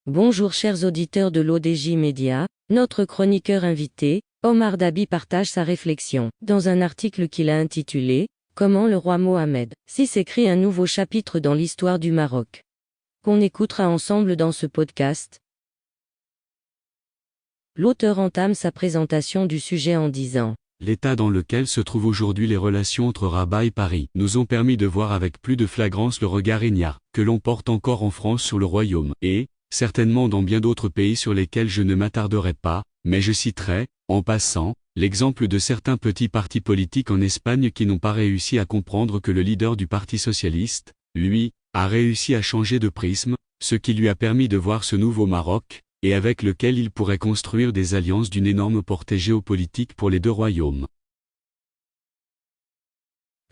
Bonjour chers auditeurs de l'ODJ Média, notre chroniqueur invité, Omar Dabi partage sa réflexion, dans un article qu'il a intitulé « Comment le roi Mohamed VI écrit un nouveau chapitre dans l'histoire du Maroc », qu'on écoutera ensemble dans ce podcast. L'auteur entame sa présentation du sujet en disant « L'état dans lequel se trouvent aujourd'hui les relations entre Rabat et Paris nous ont permis de voir avec plus de flagrance le regard ignare que l'on porte encore en France sur le royaume et, certainement dans bien d'autres pays sur lesquels je ne m'attarderai pas, mais je citerai, en passant, l'exemple de certains petits partis politiques en Espagne qui n'ont pas réussi à comprendre que le leader du Parti socialiste, lui, a réussi à changer de prisme, ce qui lui a permis de voir ce nouveau Maroc, et avec lequel il pourrait construire des alliances d'une énorme portée géopolitique pour les deux royaumes. »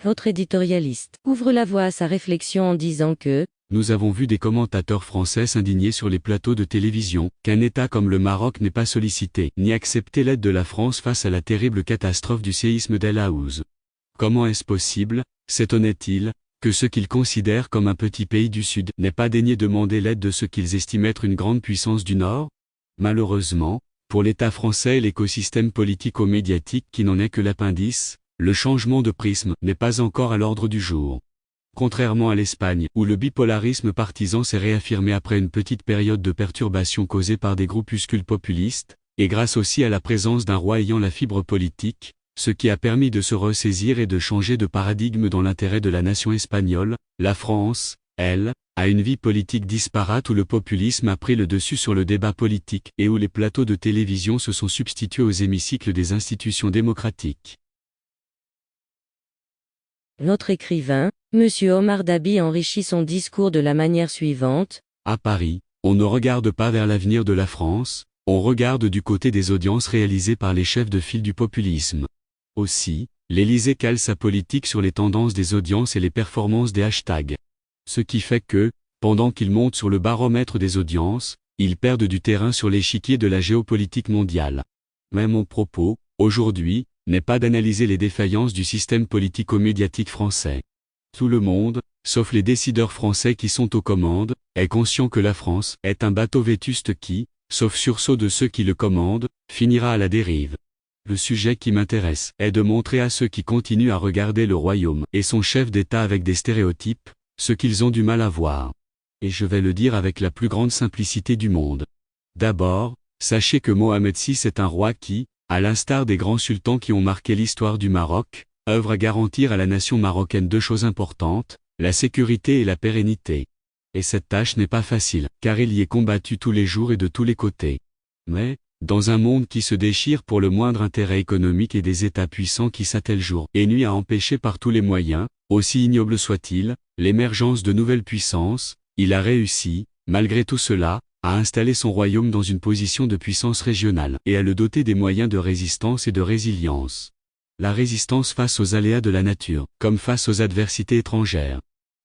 Votre éditorialiste ouvre la voie à sa réflexion en disant que nous avons vu des commentateurs français s'indigner sur les plateaux de télévision, qu'un État comme le Maroc n'ait pas sollicité ni accepté l'aide de la France face à la terrible catastrophe du séisme d'El Aouz. Comment est-ce possible, s'étonnait-il, que ce qu'ils considèrent comme un petit pays du Sud n'ait pas daigné demander l'aide de ce qu'ils estiment être une grande puissance du Nord? Malheureusement, pour l'État français et l'écosystème politico-médiatique qui n'en est que l'appendice, le changement de prisme n'est pas encore à l'ordre du jour. Contrairement à l'Espagne, où le bipolarisme partisan s'est réaffirmé après une petite période de perturbation causée par des groupuscules populistes, et grâce aussi à la présence d'un roi ayant la fibre politique, ce qui a permis de se ressaisir et de changer de paradigme dans l'intérêt de la nation espagnole, la France, elle, a une vie politique disparate où le populisme a pris le dessus sur le débat politique et où les plateaux de télévision se sont substitués aux hémicycles des institutions démocratiques. Notre écrivain, M. Omar Dabi enrichit son discours de la manière suivante. À Paris, on ne regarde pas vers l'avenir de la France, on regarde du côté des audiences réalisées par les chefs de file du populisme. Aussi, l'Élysée cale sa politique sur les tendances des audiences et les performances des hashtags. Ce qui fait que, pendant qu'ils montent sur le baromètre des audiences, ils perdent du terrain sur l'échiquier de la géopolitique mondiale. Mais mon propos, aujourd'hui, n'est pas d'analyser les défaillances du système politico-médiatique français. Tout le monde, sauf les décideurs français qui sont aux commandes, est conscient que la France est un bateau vétuste qui, sauf sursaut de ceux qui le commandent, finira à la dérive. Le sujet qui m'intéresse est de montrer à ceux qui continuent à regarder le royaume et son chef d'État avec des stéréotypes, ce qu'ils ont du mal à voir. Et je vais le dire avec la plus grande simplicité du monde. D'abord, sachez que Mohamed VI est un roi qui, à l'instar des grands sultans qui ont marqué l'histoire du Maroc, œuvre à garantir à la nation marocaine deux choses importantes, la sécurité et la pérennité. Et cette tâche n'est pas facile, car il y est combattu tous les jours et de tous les côtés. Mais, dans un monde qui se déchire pour le moindre intérêt économique et des États puissants qui s'attellent jour et nuit à empêcher par tous les moyens, aussi ignobles soient-ils, l'émergence de nouvelles puissances, il a réussi, malgré tout cela, à installer son royaume dans une position de puissance régionale et à le doter des moyens de résistance et de résilience. La résistance face aux aléas de la nature, comme face aux adversités étrangères.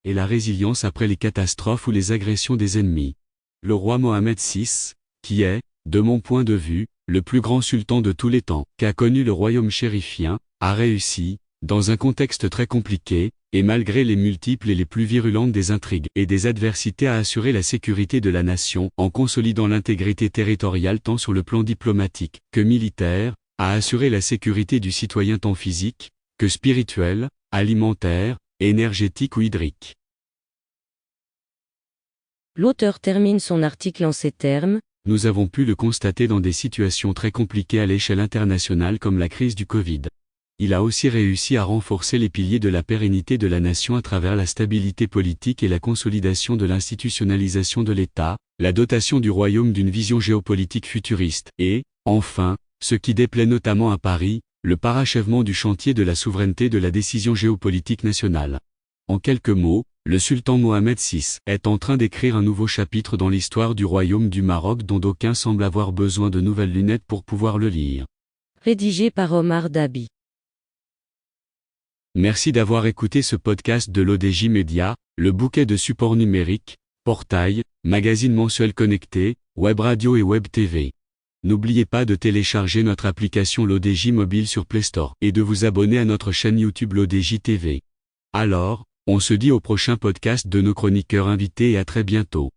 Et la résilience après les catastrophes ou les agressions des ennemis. Le roi Mohamed VI, qui est, de mon point de vue, le plus grand sultan de tous les temps qu'a connu le royaume chérifien, a réussi, dans un contexte très compliqué, et malgré les multiples et les plus virulentes des intrigues et des adversités à assurer la sécurité de la nation en consolidant l'intégrité territoriale tant sur le plan diplomatique que militaire, à assurer la sécurité du citoyen tant physique que spirituel, alimentaire, énergétique ou hydrique. L'auteur termine son article en ces termes. Nous avons pu le constater dans des situations très compliquées à l'échelle internationale comme la crise du Covid. Il a aussi réussi à renforcer les piliers de la pérennité de la nation à travers la stabilité politique et la consolidation de l'institutionnalisation de l'État, la dotation du royaume d'une vision géopolitique futuriste et, enfin, ce qui déplaît notamment à Paris, le parachèvement du chantier de la souveraineté de la décision géopolitique nationale. En quelques mots, le sultan Mohamed VI est en train d'écrire un nouveau chapitre dans l'histoire du royaume du Maroc dont d'aucuns semblent avoir besoin de nouvelles lunettes pour pouvoir le lire. Rédigé par Omar Dabi. Merci d'avoir écouté ce podcast de l'ODJ Média, le bouquet de supports numériques, portail, magazine mensuel connecté, web radio et web TV. N'oubliez pas de télécharger notre application l'ODJ Mobile sur Play Store et de vous abonner à notre chaîne YouTube l'ODJ TV. Alors, on se dit au prochain podcast de nos chroniqueurs invités et à très bientôt.